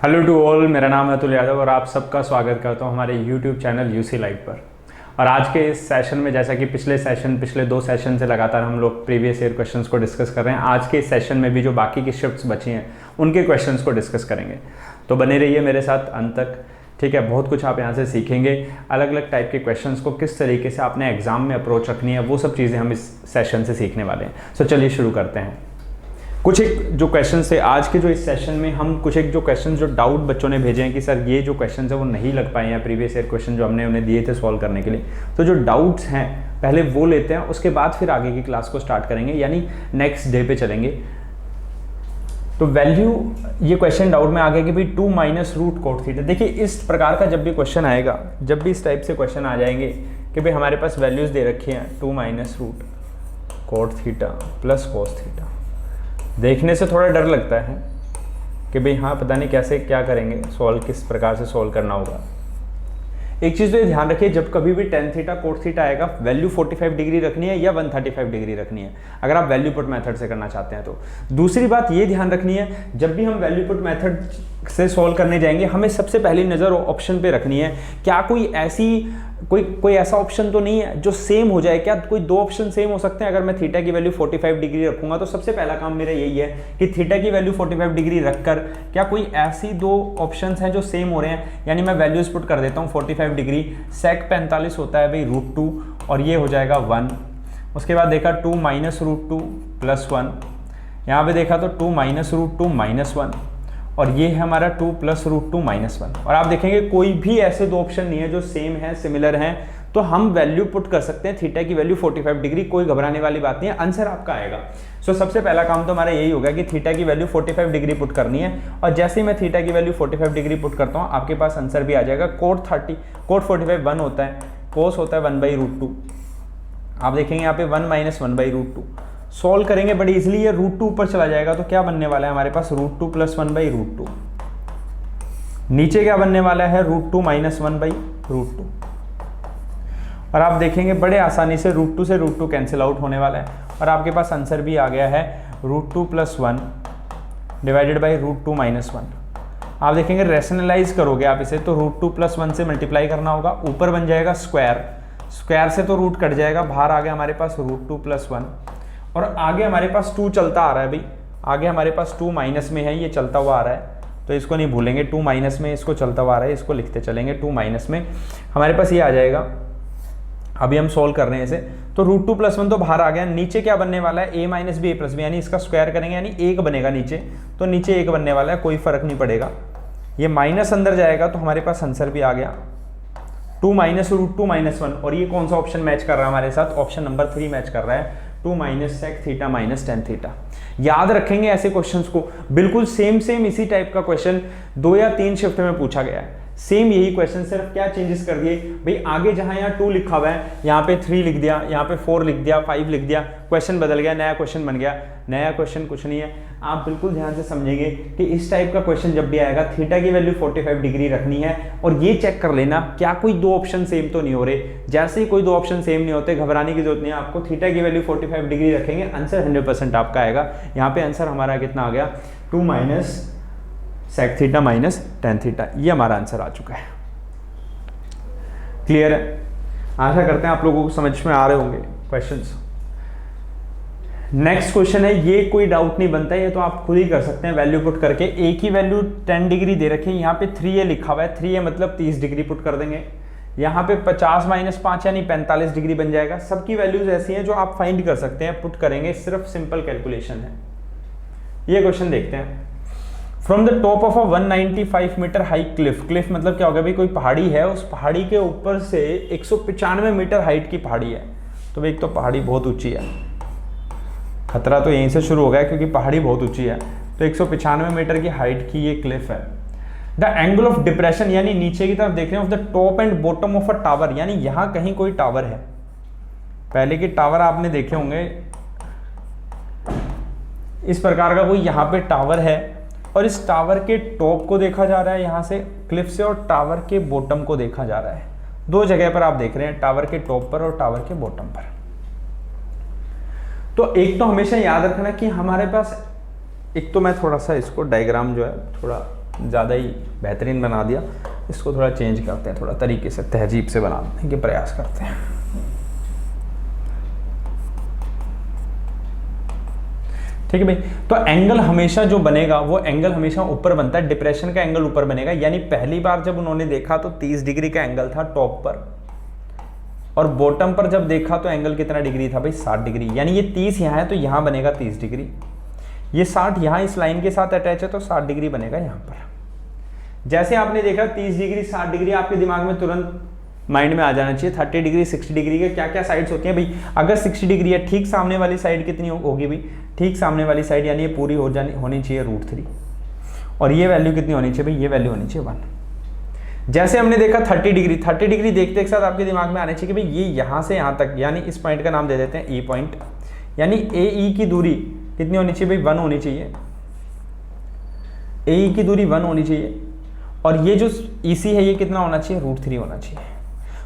Hello to all, मेरा नाम है अतुल यादव और आप सबका स्वागत करता हूं हमारे यूट्यूब चैनल यूसी लाइव पर। और आज के इस सेशन में, जैसा कि पिछले 2 सेशन से लगातार हम लोग प्रीवियस ईयर क्वेश्चंस को डिस्कस कर रहे हैं, आज के इस सेशन में भी जो बाकी की शिफ्ट्स बची हैं उनके क्वेश्चंस को डिस्कस करेंगे। तो बने रहिए मेरे साथ अंत तक, ठीक है। बहुत कुछ आप यहाँ से सीखेंगे, अलग अलग टाइप के क्वेश्चंस को किस तरीके से आपने एग्जाम में अप्रोच रखनी है, वो सब चीज़ें हम इस सेशन से सीखने वाले हैं। सो चलिए शुरू करते हैं। कुछ एक जो क्वेश्चन है आज के, जो इस सेशन में हम कुछ एक जो क्वेश्चन जो डाउट बच्चों ने भेजे हैं कि सर ये जो क्वेश्चन है वो नहीं लग पाए हैं प्रीवियस ईयर क्वेश्चन जो हमने उन्हें दिए थे सॉल्व करने के लिए, तो जो डाउट्स हैं पहले वो लेते हैं, उसके बाद फिर आगे की क्लास को स्टार्ट करेंगे, यानी नेक्स्ट डे पे चलेंगे। तो वैल्यू, ये क्वेश्चन डाउट में आ गया कि भाई 2 माइनस रूट कोट थीटा। देखिए इस प्रकार का जब भी क्वेश्चन आएगा, जब भी इस टाइप से क्वेश्चन आ जाएंगे कि भाई हमारे पास वैल्यूज दे रखी हैं 2 minus root cot theta plus cos theta, देखने से थोड़ा डर लगता है कि भाई हाँ पता नहीं कैसे क्या करेंगे, सॉल्व किस प्रकार से सॉल्व करना होगा। एक चीज़ तो ये ध्यान रखिए, जब कभी भी टेन थीटा कोट थीटा आएगा, वैल्यू 45 डिग्री रखनी है या 135 डिग्री रखनी है, अगर आप वैल्यू पुट मेथड से करना चाहते हैं तो। दूसरी बात ये ध्यान रखनी है, जब भी हम वैल्यू पुट मेथड से सॉल्व करने जाएंगे, हमें सबसे पहली नज़र ऑप्शन पे रखनी है, क्या कोई ऐसा ऑप्शन तो नहीं है जो सेम हो जाए। क्या कोई 2 ऑप्शन सेम हो सकते हैं? अगर मैं थीटा की वैल्यू 45 डिग्री रखूंगा तो सबसे पहला काम मेरा यही है कि थीटा की वैल्यू 45 डिग्री रखकर क्या कोई ऐसी 2 ऑप्शंस हैं जो सेम हो रहे हैं, यानी मैं वैल्यूज पुट कर देता हूँ 45 डिग्री, सेक 45 होता है भाई √2 और ये हो जाएगा 1। उसके बाद देखा 2 माइनस √2 प्लस 1, यहाँ पे देखा तो 2 माइनस √2 माइनस 1 और ये है हमारा 2 प्लस √2 माइनस 1। और आप देखेंगे कोई भी ऐसे 2 ऑप्शन नहीं है जो सेम है, सिमिलर हैं, तो हम वैल्यू पुट कर सकते हैं थीटा की वैल्यू 45 डिग्री, कोई घबराने वाली बात नहीं है, आंसर आपका आएगा। सो सबसे पहला काम तो हमारा यही होगा कि थीटा की वैल्यू 45 डिग्री पुट करनी है, और जैसे ही मैं थीटा की वैल्यू 45 डिग्री पुट करता हूँ आपके पास आंसर भी आ जाएगा। कोट 45 1 होता है, कोस होता है 1/√2। आप देखेंगे यहाँ पे 1 माइनस 1/√2, सॉल्व करेंगे बड़ी इजीली, ये √2 ऊपर चला जाएगा तो क्या बनने वाला है हमारे पास √2 प्लस 1/√2। नीचे क्या बनने वाला है √2 माइनस 1/√2। और आप देखेंगे बड़े आसानी से √2 से √2 कैंसिल आउट होने वाला है और आपके पास आंसर भी आ गया है √2 प्लस 1 डिवाइडेड बाई √2 माइनस 1। आप देखेंगे रैशनलाइज करोगे आप इसे तो √2 प्लस 1 से मल्टीप्लाई करना होगा, ऊपर बन जाएगा स्क्वायर, स्क्वायर से तो रूट कट जाएगा, बाहर आ गया हमारे पास √2 प्लस 1 और आगे हमारे पास 2 चलता आ रहा है भाई, आगे हमारे पास 2 माइनस में है, ये चलता हुआ आ रहा है तो इसको नहीं भूलेंगे, 2 माइनस में इसको चलता हुआ आ रहा है, इसको लिखते चलेंगे 2 माइनस में हमारे पास ये आ जाएगा। अभी हम सॉल्व कर रहे हैं इसे, तो √2 प्लस 1 तो बाहर आ गया, नीचे क्या बनने वाला है a minus B A plus B, यानी इसका स्क्वायर करेंगे यानी 1 बनेगा नीचे, तो नीचे 1 बनने वाला है, कोई फर्क नहीं पड़ेगा। ये माइनस अंदर जाएगा तो हमारे पास आंसर भी आ गया 2 माइनस √2 माइनस 1। और ये कौन सा ऑप्शन मैच कर रहा है हमारे साथ? ऑप्शन नंबर 3 मैच कर रहा है, 2 minus sec theta minus tan theta. याद रखेंगे ऐसे क्वेश्चंस को, बिल्कुल सेम इसी टाइप का क्वेश्चन 2 या 3 शिफ्ट में पूछा गया है, सेम यही क्वेश्चन, सिर्फ क्या चेंजेस कर दिए भाई, आगे जहां यहाँ 2 लिखा हुआ है यहाँ पे 3 लिख दिया, यहाँ पे 4 लिख दिया, 5 लिख दिया, क्वेश्चन बदल गया, नया क्वेश्चन बन गया। नया क्वेश्चन कुछ नहीं है, आप बिल्कुल ध्यान से समझेंगे कि इस टाइप का क्वेश्चन जब भी आएगा थीटा की वैल्यू 45 डिग्री रखनी है और ये चेक कर लेना क्या कोई 2 ऑप्शन सेम तो नहीं हो रहे। जैसे ही कोई 2 ऑप्शन सेम नहीं होते, घबराने की जरूरत नहीं है आपको, थीटा की वैल्यू 45 डिग्री रखेंगे, आंसर 100% आपका आएगा। यहाँ पे आंसर हमारा कितना आ गया 2 minus sec theta minus tan theta, ये हमारा आंसर आ चुका है। क्लियर है? आशा करते हैं आप लोगों को समझ में आ रहे होंगे क्वेश्चंस। नेक्स्ट क्वेश्चन है, ये कोई डाउट नहीं बनता है, ये तो आप खुद ही कर सकते हैं वैल्यू पुट करके। एक ही वैल्यू 10 डिग्री दे रखी है, यहाँ पे 3a लिखा हुआ है, 3a मतलब 30 डिग्री पुट कर देंगे, यहाँ पे 50 माइनस 5 यानी 45 डिग्री बन जाएगा। सबकी वैल्यूज ऐसी हैं जो आप फाइंड कर सकते हैं, पुट करेंगे, सिर्फ सिंपल कैलकुलेशन है। ये क्वेश्चन देखते हैं। From the top of a 195 meter high cliff, cliff मतलब क्या होगा भाई, कोई पहाड़ी है, उस पहाड़ी के ऊपर से 195 मीटर हाइट की पहाड़ी है, तो भाई एक तो पहाड़ी बहुत ऊंची है, खतरा तो यहीं से शुरू हो गया क्योंकि पहाड़ी बहुत ऊंची है, तो 195 मीटर की हाइट की ये क्लिफ है। द एंगल ऑफ डिप्रेशन, यानी नीचे की तरफ देख रहे हैं, of the top and bottom of a tower, यानी यहाँ कहीं कोई टावर है, पहले के टावर आपने देखे होंगे, इस प्रकार का कोई यहाँ पे टावर है और इस टावर के टॉप को देखा जा रहा है यहाँ से क्लिफ से, और टावर के बॉटम को देखा जा रहा है। 2 जगह पर आप देख रहे हैं, टावर के टॉप पर और टावर के बॉटम पर। तो एक तो हमेशा याद रखना कि हमारे पास, एक तो मैं थोड़ा सा इसको डायग्राम जो है थोड़ा ज़्यादा ही बेहतरीन बना दिया, इसको थोड़ा चेंज करते हैं, थोड़ा तरीके से तहजीब से बनाने के प्रयास करते हैं। ठीक है भाई, तो एंगल हमेशा जो बनेगा वो एंगल हमेशा ऊपर बनता है, डिप्रेशन का एंगल ऊपर बनेगा। यानी पहली बार जब उन्होंने देखा तो 30 डिग्री का एंगल था टॉप पर, और बॉटम पर जब देखा तो एंगल कितना डिग्री था भाई, 60 डिग्री। यानी ये 30 यहाँ है तो यहाँ बनेगा 30 डिग्री, ये 60 यहाँ इस लाइन के साथ अटैच है तो 60 डिग्री बनेगा यहाँ पर। जैसे आपने देखा 30 डिग्री 60 डिग्री, आपके दिमाग में तुरंत माइंड में आ जाना चाहिए 30 डिग्री 60 डिग्री के क्या क्या साइड्स होती हैं भाई। अगर 60 डिग्री है, ठीक सामने वाली साइड कितनी होगी भाई, ठीक सामने वाली साइड यानी ये पूरी होनी चाहिए √3, और ये वैल्यू कितनी होनी चाहिए भाई, ये वैल्यू होनी चाहिए 1। जैसे हमने देखा 30 डिग्री देखते एक साथ आपके दिमाग में आने चाहिए कि भाई ये यहाँ से यहाँ तक, यानी इस पॉइंट का नाम दे देते हैं ई पॉइंट, यानी ए ई की दूरी कितनी होनी चाहिए भाई, 1 होनी चाहिए, ए ई की दूरी 1 होनी चाहिए, और ये जो ई सी है ये कितना होना चाहिए, √3 होना चाहिए।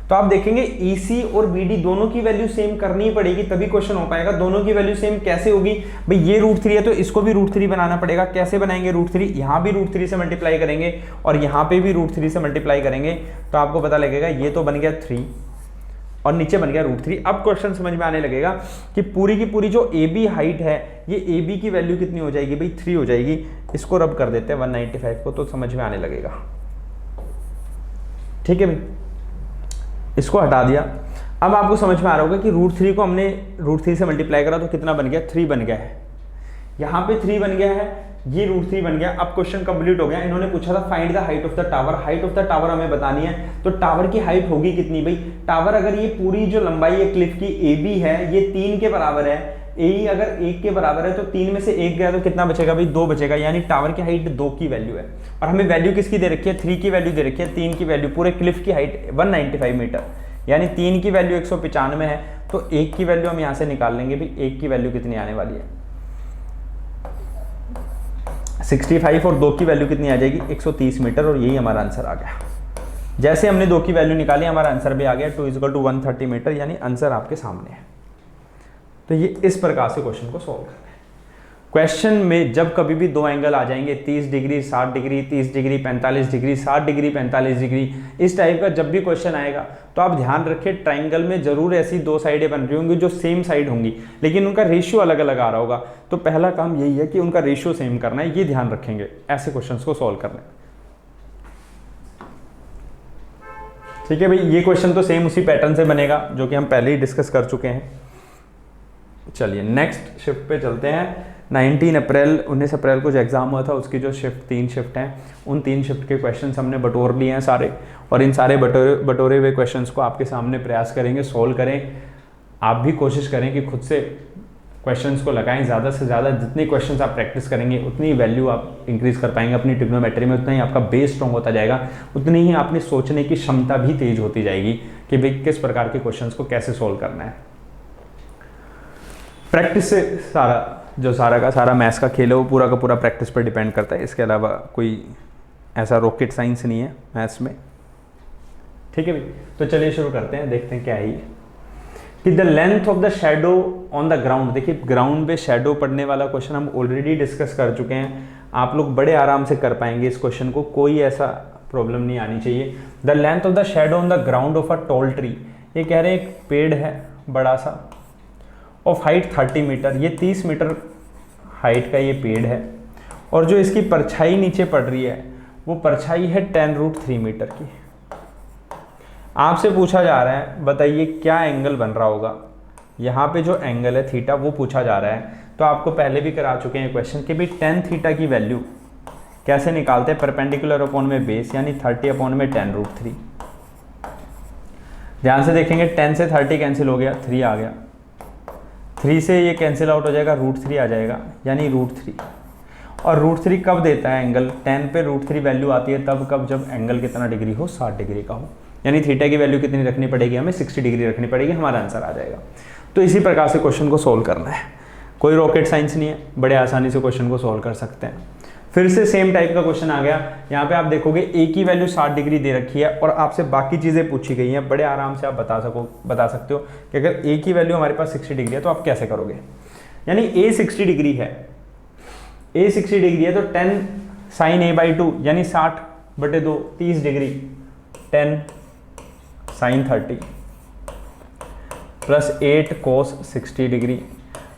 तो आप देखेंगे EC और BD दोनों की वैल्यू सेम करनी ही पड़ेगी तभी क्वेश्चन हो पाएगा। दोनों की वैल्यू सेम कैसे होगी भाई, ये √3 है तो इसको भी √3 बनाना पड़ेगा। कैसे बनाएंगे √3, यहाँ भी √3 से मल्टीप्लाई करेंगे और यहाँ पे भी √3 से मल्टीप्लाई करेंगे, तो आपको पता लगेगा ये तो बन गया 3 और नीचे बन गया √3। अब क्वेश्चन समझ में आने लगेगा कि पूरी की पूरी जो AB हाइट है, ये AB की वैल्यू कितनी हो जाएगी भाई, 3 हो जाएगी। इसको रब कर देते हैं 195 को, तो समझ में आने लगेगा। ठीक है भाई, इसको हटा दिया। अब आपको समझ में आ रहा होगा कि √3 को हमने √3 से मल्टीप्लाई करा तो कितना बन गया, 3 बन गया है। यहाँ पे 3 बन गया है, ये √3 बन गया। अब क्वेश्चन कंप्लीट हो गया। इन्होंने पूछा था find the height of the tower, height of the tower हमें बतानी है। तो टावर की हाइट होगी कितनी भाई, टावर अगर ये पूरी जो लंबाई है क्लिफ की AB है ये 3 के बराबर है, AE अगर 1 के बराबर है तो 3 में से 1 गया तो कितना बचेगा भाई, 2 बचेगा। यानी टावर की हाइट 2 की वैल्यू है, और हमें वैल्यू किसकी दे रखी है, 3 की वैल्यू दे रखी है। 3 की वैल्यू, पूरे क्लिफ की हाइट 195 मीटर, यानी 3 की वैल्यू 195 है, तो 1 की वैल्यू हम यहाँ से निकाल लेंगे भाई। 1 की वैल्यू कितनी आने वाली है, 65, और 2 की वैल्यू कितनी आ जाएगी, 130 मीटर, और यही हमारा आंसर आ गया। जैसे हमने 2 की वैल्यू निकाली हमारा आंसर भी आ गया, 2 = 130 मीटर, यानी आंसर आपके सामने है। तो ये इस प्रकार से क्वेश्चन को सॉल्व करना है। क्वेश्चन में जब कभी भी दो एंगल आ जाएंगे, 30 degree 60 degree, 30 degree 45 degree, 60 degree 45 degree, इस टाइप का जब भी क्वेश्चन आएगा तो आप ध्यान रखिए ट्राइंगल में जरूर ऐसी 2 साइडें बन रही होंगी जो सेम साइड होंगी, लेकिन उनका रेशियो अलग अलग आ रहा होगा। तो पहला काम यही है कि उनका रेशियो सेम करना है, ये ध्यान रखेंगे ऐसे क्वेश्चन को सॉल्व करने। ठीक है भाई, ये क्वेश्चन तो सेम उसी पैटर्न से बनेगा जो कि हम पहले ही डिस्कस कर चुके हैं। चलिए नेक्स्ट शिफ्ट पे चलते हैं। 19 अप्रैल को जो एग्ज़ाम हुआ था उसकी जो शिफ्ट 3 शिफ्ट हैं, उन 3 शिफ्ट के क्वेश्चंस हमने बटोर लिए हैं सारे, और इन सारे बटोरे हुए क्वेश्चंस को आपके सामने प्रयास करेंगे सॉल्व करें। आप भी कोशिश करें कि खुद से क्वेश्चंस को लगाएं, ज़्यादा से ज़्यादा जितने क्वेश्चंस आप प्रैक्टिस करेंगे उतनी वैल्यू आप इंक्रीज़ कर पाएंगे अपनी ट्रिग्नोमेट्री में, उतना ही आपका बेस स्ट्रॉन्ग होता जाएगा, उतनी ही आपने सोचने की क्षमता भी तेज होती जाएगी कि भाई किस प्रकार के क्वेश्चंस को कैसे सॉल्व करना है। प्रैक्टिस से सारा का सारा मैथ्स का खेल है वो पूरा का पूरा प्रैक्टिस पर डिपेंड करता है, इसके अलावा कोई ऐसा रॉकेट साइंस नहीं है मैथ्स में। ठीक है भाई, तो चलिए शुरू करते हैं, देखते हैं क्या है ये कि the length of the shadow on the ground. देखिए ग्राउंड पे शेडो पड़ने वाला क्वेश्चन हम ऑलरेडी डिस्कस कर चुके हैं, आप लोग बड़े आराम से कर पाएंगे इस क्वेश्चन को, कोई ऐसा प्रॉब्लम नहीं आनी चाहिए। The length of the shadow on the ground of a tall tree, ये कह रहे हैं एक पेड़ है बड़ा सा, ऑफ हाइट 30 मीटर, ये 30 मीटर हाइट का ये पेड़ है, और जो इसकी परछाई नीचे पड़ रही है वो परछाई है 10√3 मीटर की। आपसे पूछा जा रहा है बताइए क्या एंगल बन रहा होगा, यहाँ पे जो एंगल है थीटा वो पूछा जा रहा है। तो आपको पहले भी करा चुके हैं क्वेश्चन कि भाई tan थीटा की वैल्यू कैसे निकालते हैं, परपेंडिकुलर अपॉन में बेस, यानी 30 अपॉन में 10√3। ध्यान से देखेंगे 10 से 30 कैंसिल हो गया, 3 आ गया, 3 से ये कैंसिल आउट हो जाएगा, √3 आ जाएगा, यानी √3। और √3 कब देता है एंगल, 10 पे √3 वैल्यू आती है तब कब, जब एंगल कितना डिग्री हो, 60 डिग्री का हो, यानी थीटा की वैल्यू कितनी रखनी पड़ेगी, हमें 60 डिग्री रखनी पड़ेगी, हमारा आंसर आ जाएगा। तो इसी प्रकार से क्वेश्चन को सोल्व करना है, कोई रॉकेट साइंस नहीं है, बड़े आसानी से क्वेश्चन को सोल्व कर सकते हैं। फिर से सेम टाइप का क्वेश्चन आ गया, यहाँ पे आप देखोगे ए की वैल्यू 60 डिग्री दे रखी है और आपसे बाकी चीज़ें पूछी गई हैं, बड़े आराम से आप बता सकते हो कि अगर ए की वैल्यू हमारे पास 60 डिग्री है तो आप कैसे करोगे। यानी ए 60 डिग्री है, ए 60 डिग्री है तो 10 साइन ए बाई 2 यानी 60/2 30 डिग्री 10 साइन 30 प्लस 8 कोस 60 डिग्री।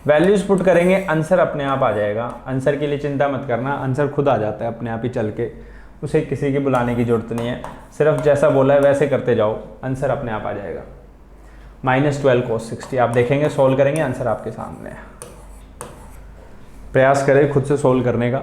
वैल्यूज पुट करेंगे, आंसर अपने आप आ जाएगा। आंसर के लिए चिंता मत करना, आंसर खुद आ जाता है अपने आप ही चल के, उसे किसी की बुलाने की जरूरत नहीं है। सिर्फ जैसा बोला है वैसे करते जाओ, आंसर अपने आप आ जाएगा। -12 कोस 60 आप देखेंगे, सोल्व करेंगे, आंसर आपके सामने है। प्रयास करें खुद से सोल्व करने का।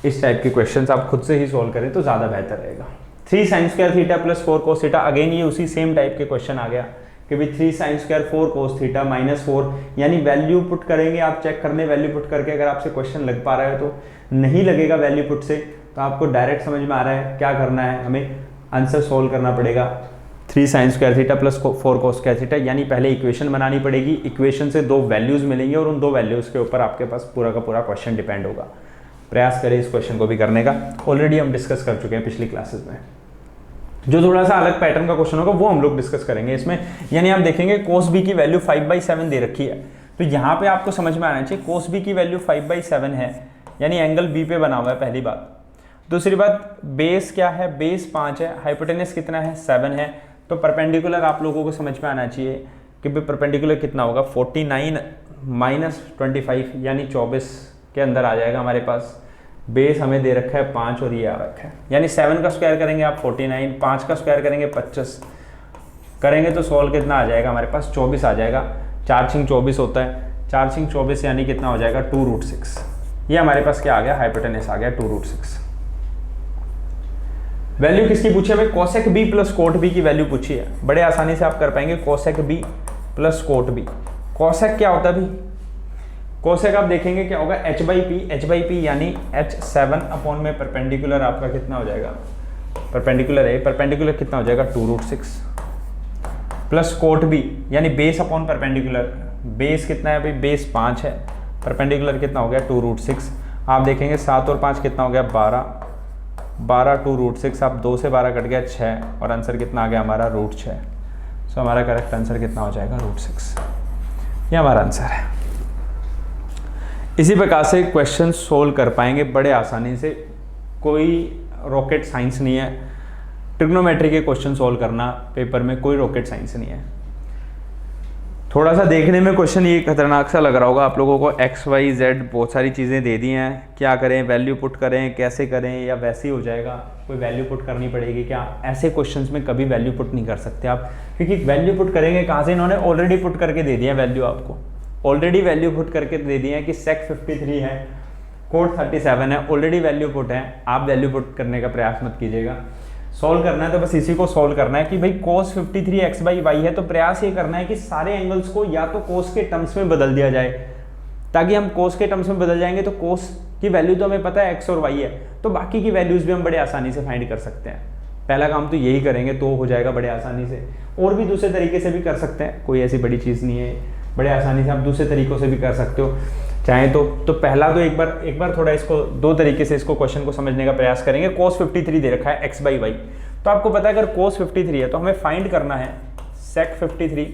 इस टाइप के क्वेश्चंस आप खुद से ही सोल्व करें तो ज़्यादा बेहतर रहेगा। 3 sine square theta plus 4 cos theta, again ये उसी सेम टाइप के क्वेश्चन आ गया कि भाई 3 साइन स्क्वायर 4 कोस थीटा -4, यानी वैल्यू पुट करेंगे। आप चेक करने वैल्यू पुट करके, अगर आपसे क्वेश्चन लग पा रहा है तो, नहीं लगेगा वैल्यू पुट से तो आपको डायरेक्ट समझ में आ रहा है क्या करना है, हमें आंसर सोल्व करना पड़ेगा। 3 sine square theta plus 4 cos square theta, यानी पहले इक्वेशन बनानी पड़ेगी, इक्वेशन से 2 वैल्यूज मिलेंगी और उन 2 वैल्यूज के ऊपर आपके पास पूरा का पूरा क्वेश्चन डिपेंड होगा। प्रयास करें इस क्वेश्चन को भी करने का। ऑलरेडी हम डिस्कस कर चुके हैं पिछली क्लासेस में। जो थोड़ा सा अलग पैटर्न का क्वेश्चन होगा वो हम लोग डिस्कस करेंगे इसमें। यानी आप देखेंगे कोस बी की वैल्यू 5/7 दे रखी है, तो यहाँ पे आपको समझ में आना चाहिए कोस बी की वैल्यू 5/7 है, यानी एंगल बी पे बना हुआ है, पहली बात। दूसरी बात, बेस क्या है, बेस 5 है, हाइपोटेनस कितना है, 7 है, तो परपेंडिकुलर आप लोगों को समझ में आना चाहिए कि भाई परपेंडिकुलर कितना होगा, 49 - 25 यानी 24 के अंदर आ जाएगा हमारे पास। बेस हमें दे रखा है 5 और ये आ रखा है, यानी 7 का स्क्वायर करेंगे आप 49, 5 का स्क्वायर करेंगे 25 करेंगे तो सोल्व कितना आ जाएगा हमारे पास, 24 आ जाएगा। 4×6 24 होता है, 4×6 24 यानी कितना हो जाएगा, 2√6। ये हमारे पास क्या आ गया, हाइपोटेनस आ गया 2√6। वैल्यू किसकी पूछी है भाई, cosec B plus cot B की वैल्यू पूछी है। बड़े आसानी से आप कर पाएंगे, cosec B plus cot B. Cosec क्या होता है भाई, कोसेक आप देखेंगे क्या होगा, h/p यानी h7 अपॉन में परपेंडिकुलर आपका कितना हो जाएगा, परपेंडिकुलर है, परपेंडिकुलर कितना हो जाएगा 2√6 प्लस कोट बी यानी बेस अपॉन परपेंडिकुलर, बेस कितना है भाई, बेस 5 है, परपेंडिकुलर कितना हो गया 2√6। आप देखेंगे 7 और 5 कितना हो गया 12 2√6, आप 2 से 12 कट गया 6 और आंसर कितना आ गया हमारा √6। सो हमारा करेक्ट आंसर कितना हो जाएगा √6, ये हमारा आंसर है। इसी प्रकार से क्वेश्चन सोल्व कर पाएंगे बड़े आसानी से, कोई रॉकेट साइंस नहीं है। ट्रिग्नोमेट्री के क्वेश्चन सोल्व करना पेपर में कोई रॉकेट साइंस नहीं है। थोड़ा सा देखने में क्वेश्चन ये खतरनाक सा लग रहा होगा आप लोगों को, x y z बहुत सारी चीज़ें दे दी हैं, क्या करें, वैल्यू पुट करें, कैसे करें, या वैसे ही हो जाएगा, कोई वैल्यू पुट करनी पड़ेगी क्या। ऐसे क्वेश्चंस में कभी वैल्यू पुट नहीं कर सकते आप, क्योंकि वैल्यू पुट करेंगे कहाँ से, इन्होंने ऑलरेडी पुट करके दे दिया वैल्यू, आपको ऑलरेडी वैल्यू पुट करके दे दिए हैं कि sec 53 है, कोट 37 है, ऑलरेडी वैल्यू पुट है। आप वैल्यू पुट करने का प्रयास मत कीजिएगा। सॉल्व करना है तो बस इसी को सॉल्व करना है कि भाई cos 53 x/y है, तो प्रयास ये करना है कि सारे एंगल्स को या तो cos के टर्म्स में बदल दिया जाए, ताकि हम cos के टर्म्स में बदल जाएंगे तो cos की वैल्यू तो हमें पता है x और y है, तो बाकी की वैल्यूज भी हम बड़े आसानी से फाइंड कर सकते हैं। पहला काम तो यही करेंगे तो हो जाएगा बड़े आसानी से। और भी दूसरे तरीके से भी कर सकते हैं, कोई ऐसी बड़ी चीज़ नहीं है, बड़े आसानी से आप दूसरे तरीकों से भी कर सकते हो चाहे तो पहला तो एक बार थोड़ा इसको 2 तरीके से इसको क्वेश्चन को समझने का प्रयास करेंगे। cos 53 दे रखा है x/y, तो आपको पता है अगर cos 53 है तो हमें फाइंड करना है sec 53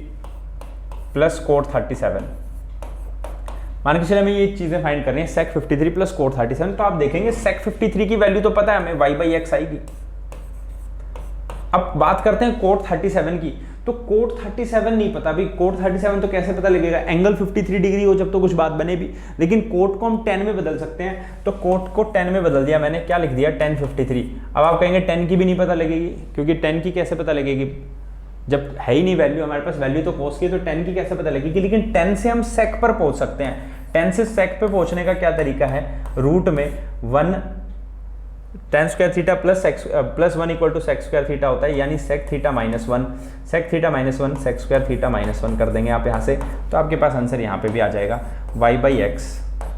प्लस कोट 37। मान के चलिए हमें ये चीज़ें फाइंड करनी है, sec 53 प्लस कोट 37, तो आप देखेंगे sec 53 की वैल्यू तो पता है हमें y/x आएगी। अब बात करते हैं कोट 37 की, तो कोट 37 नहीं पता भी, कोट 37 तो कैसे पता लगेगा, एंगल 53 डिग्री हो जब तो कुछ बात बने भी, लेकिन कोट को हम 10 में बदल सकते हैं, तो कोट को 10 में बदल दिया मैंने, क्या लिख दिया 1053। अब आप कहेंगे 10 की भी नहीं पता लगेगी, क्योंकि 10 की कैसे पता लगेगी जब है ही नहीं वैल्यू हमारे पास, वैल्यू तो कोस की, तो 10 की कैसे पता लगेगी। लेकिन 10 से हम सेक पर पहुंच सकते हैं। 10 से सेक पे पहुंचने का क्या तरीका है, रूट में 1 tan square theta plus 1 equal to sec square theta होता है, यानी sec theta -1, sec theta -1 sec square theta -1 कर देंगे आप यहाँ से, तो आपके पास आंसर यहाँ पे भी आ जाएगा y/x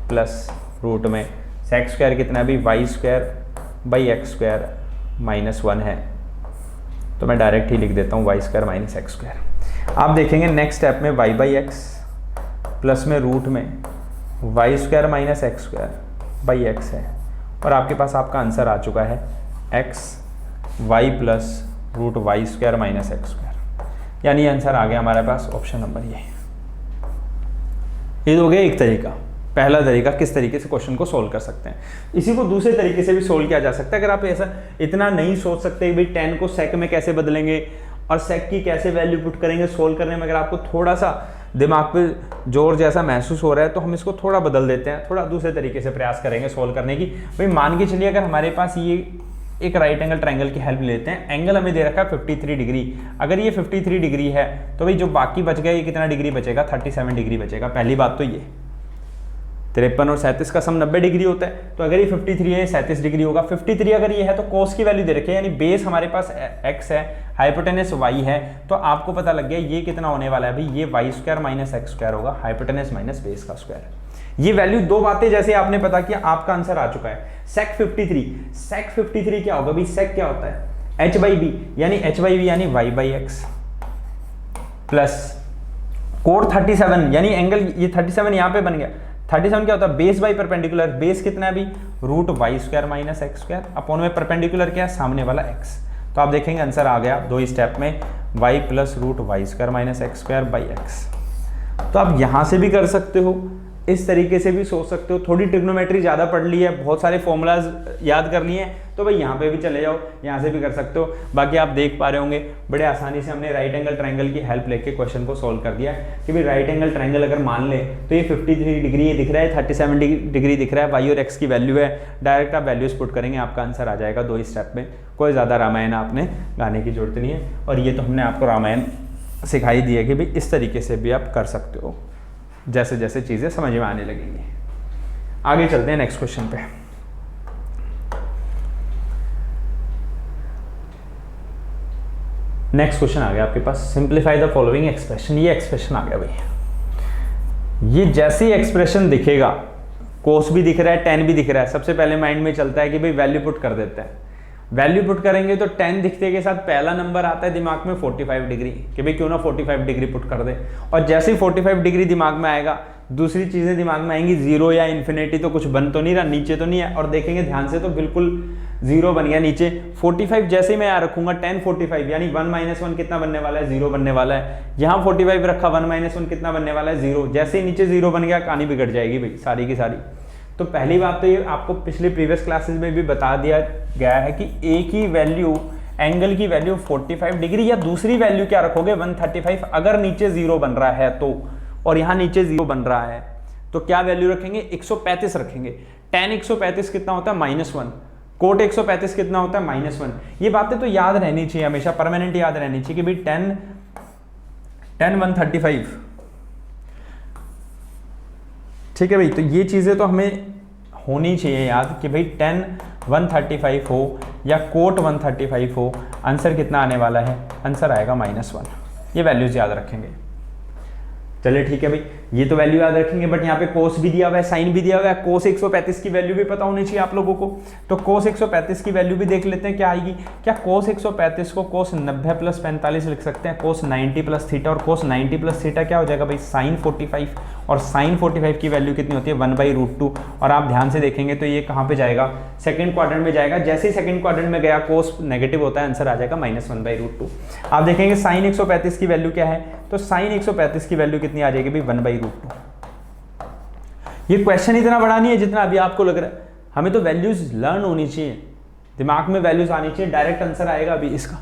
प्लस रूट में सेक स्क्वायर कितना भी y²/x² -1 है, तो मैं डायरेक्ट ही लिख देता हूँ y² - x²। आप देखेंगे नेक्स्ट स्टेप में y/x प्लस में रूट में y² - x² है, और आपके पास आपका आंसर आ चुका है x y plus root y² - x², यानी आंसर आ गया हमारे पास ऑप्शन नंबर ये हो गया एक तरीका। पहला तरीका किस तरीके से क्वेश्चन को सोल्व कर सकते हैं। इसी को दूसरे तरीके से भी सोल्व किया जा सकता है। अगर आप ऐसा इतना नहीं सोच सकते भाई 10 को सेक में कैसे बदलेंगे और सेक की कैसे वैल्यू पुट करेंगे सोल्व करने में, अगर आपको थोड़ा सा दिमाग पे जोर जैसा महसूस हो रहा है तो हम इसको थोड़ा बदल देते हैं, थोड़ा दूसरे तरीके से प्रयास करेंगे सोल्व करने की। भाई मान के चलिए अगर हमारे पास ये एक राइट एंगल ट्रायंगल की हेल्प लेते हैं, एंगल हमें दे रखा है 53 डिग्री। अगर ये 53 डिग्री है तो भाई जो बाकी बच गया ये कितना डिग्री बचेगा, 37 डिग्री बचेगा। पहली बात तो ये 53 और 37 का सम 90 डिग्री होता है, तो अगर ये 53 है 37 डिग्री होगा। 53 अगर ये है तो कोस की वैल्यू दे रखी है, यानी बेस हमारे पास x है, हाइपोटेनस y है, तो आपको पता लग गया ये कितना होने वाला है भाई, ये y square minus X square होगा, हाइपोटेनस माइनस बेस का स्क्वायर। ये वैल्यू दो बातें जैसे आपने पता किया, आपका आंसर आ चुका है। सेक 53 क्या होगा भाई, सेक क्या होता है h बाई बी, यानी h बाई बी यानी y by x plus code 37 यानी एंगल ये 37 यहाँ पे बन गया। 37 क्या होता है, बेस बाई परपेंडिकुलर, बेस कितना है अभी root Y square minus X square, upon में परपेंडिकुलर क्या है सामने वाला x। तो आप देखेंगे आंसर आ गया दो स्टेप में y plus root Y square minus X square by X. तो आप यहाँ से भी कर सकते हो, इस तरीके से भी सोच सकते हो। थोड़ी ट्रिग्नोमेट्री ज़्यादा पढ़ ली है, बहुत सारे फॉर्मूलाज याद कर लिए हैं, तो भाई यहाँ पे भी चले जाओ, यहाँ से भी कर सकते हो। बाकी आप देख पा रहे होंगे बड़े आसानी से हमने राइट एंगल ट्रायंगल की हेल्प लेके क्वेश्चन को सॉल्व कर दिया कि भाई राइट एंगल ट्रायंगल अगर मान ले तो ये 53 डिग्री ये दिख रहा है, 37 डिग्री दिख रहा है, वाई और एक्स की वैल्यू है। डायरेक्ट आप वैल्यूज पुट करेंगे, आपका आंसर आ जाएगा दो स्टेप में। कोई ज़्यादा रामायण आपने गाने की जरूरत नहीं है, और ये तो हमने आपको रामायण सिखाई दी है कि भाई इस तरीके से भी आप कर सकते हो, जैसे जैसे चीज़ें समझ में आने लगेंगी। आगे चलते हैं नेक्स्ट क्वेश्चन पे। नेक्स्ट क्वेश्चन आ गया आपके पास, सिंप्लीफाई द फॉलोइंग एक्सप्रेशन। ये एक्सप्रेशन आ गया भाई, ये जैसे ही एक्सप्रेशन दिखेगा, कोस भी दिख रहा है, टेन भी दिख रहा है, सबसे पहले माइंड में चलता है कि भाई वैल्यू पुट कर देते हैं। वैल्यू पुट करेंगे तो 10 दिखते के साथ पहला नंबर आता है दिमाग में 45 डिग्री, कि भाई क्यों ना 45 डिग्री पुट कर दे। और जैसे ही 45 डिग्री दिमाग में आएगा, दूसरी चीज़ें दिमाग में आएंगी, जीरो या इन्फिनिटी, तो कुछ बन तो नहीं रहा, नीचे तो नहीं है, और देखेंगे ध्यान से तो बिल्कुल जीरो बन गया नीचे। 45 जैसे ही मैं यहाँ रखूंगा 10 45 यानी 1 माइनस 1 कितना बनने वाला है, जीरो बनने वाला है। यहाँ 45 रखा, 1 माइनस 1 कितना बनने वाला है, जीरो। जैसे ही नीचे जीरो बन गया, कहानी बिगड़ जाएगी भाई सारी की सारी। तो पहली बात तो ये आपको पिछले प्रीवियस क्लासेस में भी बता दिया गया है कि एक ही वैल्यू, एंगल की वैल्यू 45 डिग्री, या दूसरी वैल्यू क्या रखोगे 135, अगर नीचे जीरो बन रहा है तो, और यहाँ नीचे जीरो बन रहा है तो क्या वैल्यू रखेंगे, 135 रखेंगे। tan 135 कितना होता है, -1। कोट 135 कितना होता है, -1। ये बातें तो याद रहनी चाहिए, हमेशा परमानेंट याद रहनी चाहिए कि भाई tan 135, ठीक है भाई। तो ये चीज़ें तो हमें होनी चाहिए याद कि भाई tan 135 हो या कोट 135 हो, आंसर कितना आने वाला है, आंसर आएगा -1। ये वैल्यूज याद रखेंगे। चलिए ठीक है भाई, ये तो वैल्यू याद रखेंगे, बट यहाँ पे कोस भी दिया हुआ है, साइन भी दिया हुआ है। कोस 135 की वैल्यू भी पता होनी चाहिए आप लोगों को। तो कोस 135 की वैल्यू भी देख लेते हैं क्या आएगी। क्या कोस 135 को कोस 90 प्लस 45 लिख सकते हैं, कोस 90 प्लस थीटा, और कोस 90 प्लस थीटा क्या हो जाएगा भाई, साइन 45। और साइन 45 की वैल्यू कितनी होती है, 1/√2। और आप ध्यान से देखेंगे तो ये कहाँ पे जाएगा, सेकंड क्वाड्रेंट में जाएगा। जैसे ही सेकंड क्वाड्रेंट में गया, कोस नेगेटिव होता है, आंसर आ जाएगा -1/√2। आप देखेंगे साइन 135 की वैल्यू क्या है, तो साइन 135 की वैल्यू कितनी आ जाएगी भाई, 1/√2। ये क्वेश्चन इतना बड़ा नहीं है जितना अभी आपको लग रहा है। हमें तो वैल्यूज लर्न होनी चाहिए, दिमाग में वैल्यूज आनी चाहिए, डायरेक्ट आंसर आएगा अभी इसका।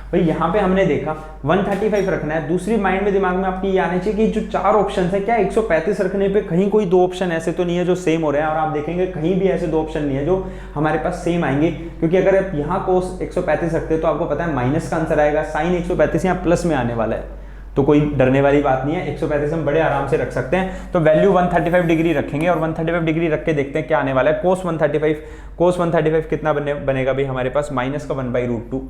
भाई यहाँ पे हमने देखा 135 रखना है, दूसरी माइंड में दिमाग में आपकी ये आनी चाहिए कि जो चार ऑप्शन है, क्या 135 रखने पे कहीं कोई दो ऑप्शन ऐसे तो नहीं है जो सेम हो रहे हैं। और आप देखेंगे कहीं भी ऐसे दो ऑप्शन नहीं है जो हमारे पास सेम आएंगे, क्योंकि अगर आप यहाँ कोस 135 रखते हैं तो आपको पता है माइनस का आंसर आएगा, साइन 135 यहाँ प्लस में आने वाला है, तो कोई डरने वाली बात नहीं है। 135 हम बड़े आराम से रख सकते हैं। तो वैल्यू 135 डिग्री रखेंगे, और 135 डिग्री रख के देखते हैं क्या आने वाला है। कोस 135 कितना बनेगा भाई हमारे पास, माइनस का 1/√2,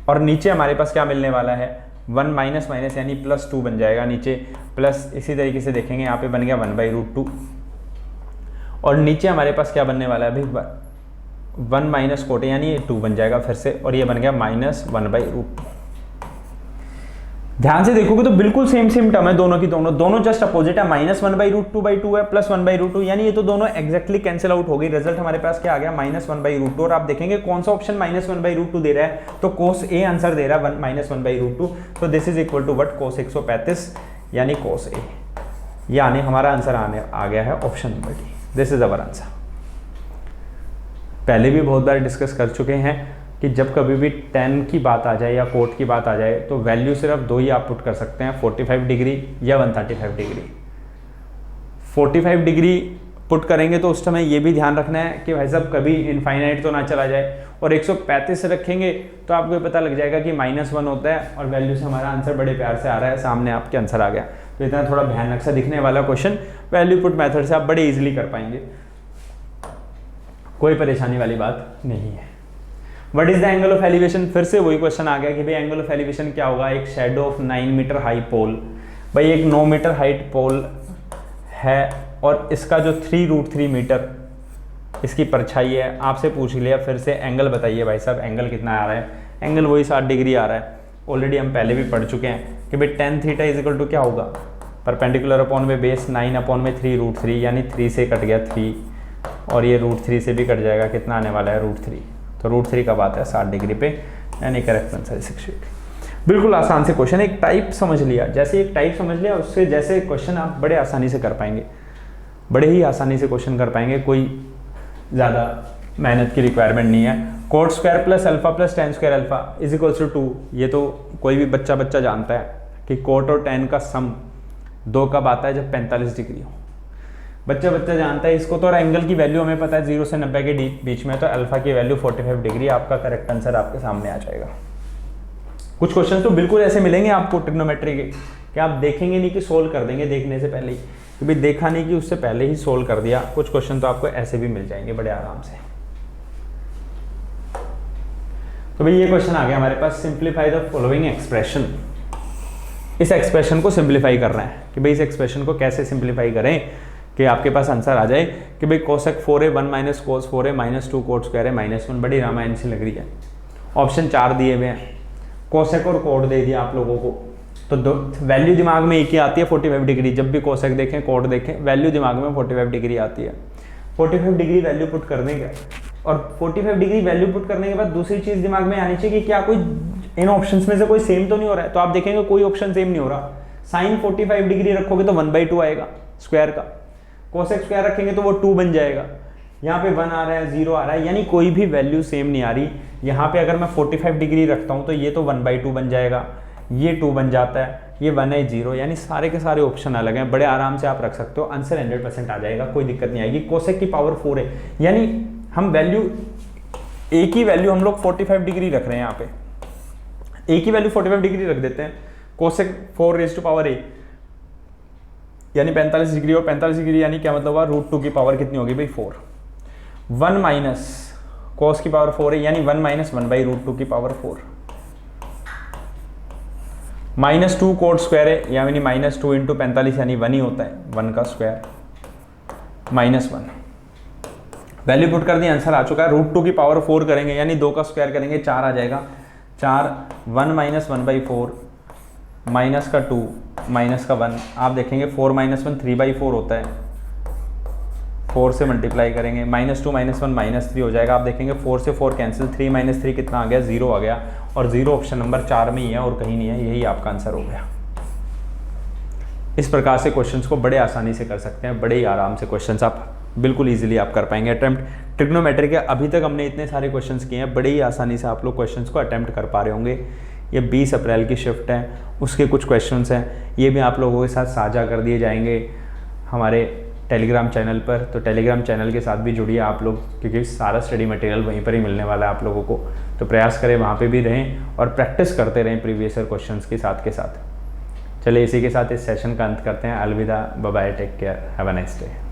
और नीचे हमारे पास क्या मिलने वाला है, 1 माइनस माइनस यानी +2 बन जाएगा नीचे, प्लस इसी तरीके से देखेंगे यहाँ पे बन गया 1/√2, और नीचे हमारे पास क्या बनने वाला है भाई, 1 माइनस कोटे यानी 2 बन जाएगा फिर से, और ये बन गया -1/√2। ध्यान से देखोगे तो बिल्कुल सेम टर्म है दोनों की, दोनों जस्ट अपोजिट है। -1/√2/2 है, +1/√2, यानी ये तो दोनों एक्जैक्टली कैंसिल आउट हो गई। रिजल्ट हमारे पास क्या आ गया, -1/√2। और आप देखेंगे कौन सा ऑप्शन -1/√2 दे रहा है, तो कोस ए आंसर दे रहा है -1/√2। तो this is equal to what, cos 135 यानी कोस ए। यानी हमारा आंसर आ गया है option number D. This is our answer. पहले भी बहुत बार डिस्कस कर चुके हैं कि जब कभी भी tan की बात आ जाए या कोट की बात आ जाए तो वैल्यू सिर्फ दो ही आप पुट कर सकते हैं, 45 डिग्री या 135 डिग्री। 45 डिग्री पुट करेंगे तो उस समय ये भी ध्यान रखना है कि भाई साहब कभी इनफाइनाइट तो ना चला जाए, और 135 रखेंगे तो आपको पता लग जाएगा कि -1 होता है और वैल्यू से हमारा आंसर बड़े प्यार से आ रहा है, सामने आपके आंसर आ गया। तो इतना थोड़ा भयानक सा दिखने वाला क्वेश्चन वैल्यू पुट मेथड से आप बड़े इजीली कर पाएंगे, कोई परेशानी वाली बात नहीं है। What is the angle of elevation, फिर से वही क्वेश्चन आ गया कि भाई एंगल ऑफ एलिवेशन क्या होगा। एक शेडो ऑफ 9 मीटर हाई पोल, भाई एक 9 मीटर हाइट पोल है और इसका जो 3√3 मीटर इसकी परछाई है। आपसे पूछ लिया फिर से एंगल बताइए भाई साहब, एंगल कितना आ रहा है। एंगल वही 60 डिग्री आ रहा है, ऑलरेडी हम पहले भी पढ़ चुके हैं कि भाई tan theta is equal to क्या होगा, परपेंडिकुलर अपॉन में बेस 9 अपॉन में 3√3, यानी 3 से कट गया 3 और ये √3 से भी कट जाएगा, कितना आने वाला है √3। तो √3 कब आता है 60 डिग्री पे, यानी करेक्ट आंसर है 6 डिग्री। बिल्कुल आसान से क्वेश्चन, एक टाइप समझ लिया, जैसे एक टाइप समझ लिया उससे जैसे क्वेश्चन आप बड़े आसानी से कर पाएंगे, बड़े ही आसानी से क्वेश्चन कर पाएंगे, कोई ज़्यादा मेहनत की रिक्वायरमेंट नहीं है। Cot square plus alpha plus tan square alpha is equals to 2, ये तो कोई भी बच्चा जानता है कि कोट और tan का सम 2 कब आता है, जब 45 डिग्री हो। बच्चा जानता है इसको तो, और एंगल की वैल्यू हमें पता है 0 से 90 के बीच में, तो अल्फा की वैल्यू 45 डिग्री, आपका करेक्ट आंसर आपके सामने आ जाएगा। कुछ क्वेश्चन तो बिल्कुल ऐसे मिलेंगे आपको ट्रिग्नोमेट्री के कि आप देखेंगे नहीं कि सोल्व कर देंगे देखने से पहले ही, कि भाई देखा नहीं कि उससे पहले ही सोल्व कर दिया। कुछ क्वेश्चन तो आपको ऐसे भी मिल जाएंगे बड़े आराम से। तो भाई ये क्वेश्चन आ गया हमारे पास, सिंप्लीफाई द फॉलोइंग एक्सप्रेशन। इस एक्सप्रेशन को सिंप्लीफाई करना है कि भाई इस एक्सप्रेशन को कैसे सिंप्लीफाई करें कि आपके पास आंसर आ जाए कि भाई cosec 4a 1 minus cos 4a minus 2 coat square है -1। बड़ी रामायण सी लग रही है। ऑप्शन 4 दिए हुए हैं, कोसेक और कोट दे दिया आप लोगों को, तो वैल्यू दिमाग में एक ही आती है 45 डिग्री। जब भी कोसेक देखें कोट देखें, वैल्यू दिमाग में 45 डिग्री आती है। 45 डिग्री वैल्यू पुट करने का, और 45 डिग्री वैल्यू पुट करने के बाद दूसरी चीज़ दिमाग में आनी चाहिए कि क्या कोई इन ऑप्शंस में से कोई सेम तो नहीं हो रहा है। तो आप देखेंगे कोई ऑप्शन सेम नहीं हो रहा। साइन 45 डिग्री रखोगे तो 1/2 आएगा स्क्वायर का, कोसेक स्क्वायर रखेंगे तो वो 2 बन जाएगा। यहाँ पे 1 आ रहा है, 0 आ रहा है, यानी कोई भी वैल्यू सेम नहीं आ रही। यहाँ पे अगर मैं 45 डिग्री रखता हूँ तो ये तो 1/2 बन जाएगा, ये 2 बन जाता है, ये 1 है 0, यानी सारे के सारे ऑप्शन अलग हैं। बड़े आराम से आप रख सकते हो, आंसर 100% आ जाएगा, कोई दिक्कत नहीं आएगी। कोसेक की पावर 4 है, यानी हम वैल्यू एक ही वैल्यू हम लोग 45 डिग्री रख रहे हैं। यहाँ पे एक ही वैल्यू 45 डिग्री रख देते हैं। Cosec 4 raise to power a यानी 45 डिग्री, और 45 डिग्री यानी क्या मतलब हुआ, √2 की पावर कितनी होगी भाई 4। 1 माइनस कोस की पावर 4 है, यानी 1 माइनस 1/√2 की पावर 4। -2 कोट स्क्वायर है, यानी -2 इंटू 45 यानी 1 ही होता है, 1 का स्क्वायर -1। वैल्यू पुट कर दी, आंसर आ चुका है। √2 की पावर 4 करेंगे यानी 2 का स्क्वायर करेंगे, 4 आ जाएगा। 4 1 माइनस 1/4 माइनस का 2 माइनस का 1। आप देखेंगे 4 माइनस 1 3/4 होता है, 4 से मल्टीप्लाई करेंगे, -2 माइनस 1 -3 हो जाएगा। आप देखेंगे 4 से 4 कैंसिल, 3 माइनस 3 कितना आ गया, 0 आ गया, और 0 ऑप्शन नंबर 4 में ही है और कहीं नहीं है, यही आपका आंसर हो गया। इस प्रकार से क्वेश्चंस को बड़े आसानी से कर सकते हैं, बड़े ही आराम से क्वेश्चंस आप बिल्कुल इजीली आप कर पाएंगे अटेम्प्ट। ट्रिग्नोमेट्री के अभी तक हमने इतने सारे क्वेश्चंस किए हैं, बड़े ही आसानी से आप लोग क्वेश्चंस को अटेम्प्ट कर पा रहे होंगे। ये 20 अप्रैल की शिफ्ट है, उसके कुछ क्वेश्चंस हैं, ये भी आप लोगों के साथ साझा कर दिए जाएंगे हमारे टेलीग्राम चैनल पर। तो टेलीग्राम चैनल के साथ भी जुड़िए आप लोग, क्योंकि सारा स्टडी मटेरियल वहीं पर ही मिलने वाला है आप लोगों को। तो प्रयास करें वहाँ पे भी रहें और प्रैक्टिस करते रहें प्रीवियस ईयर क्वेश्चंस के साथ। चलिए इसी के साथ इस सेशन का अंत करते हैं। अलविदा, bye bye, take care, have a nice day.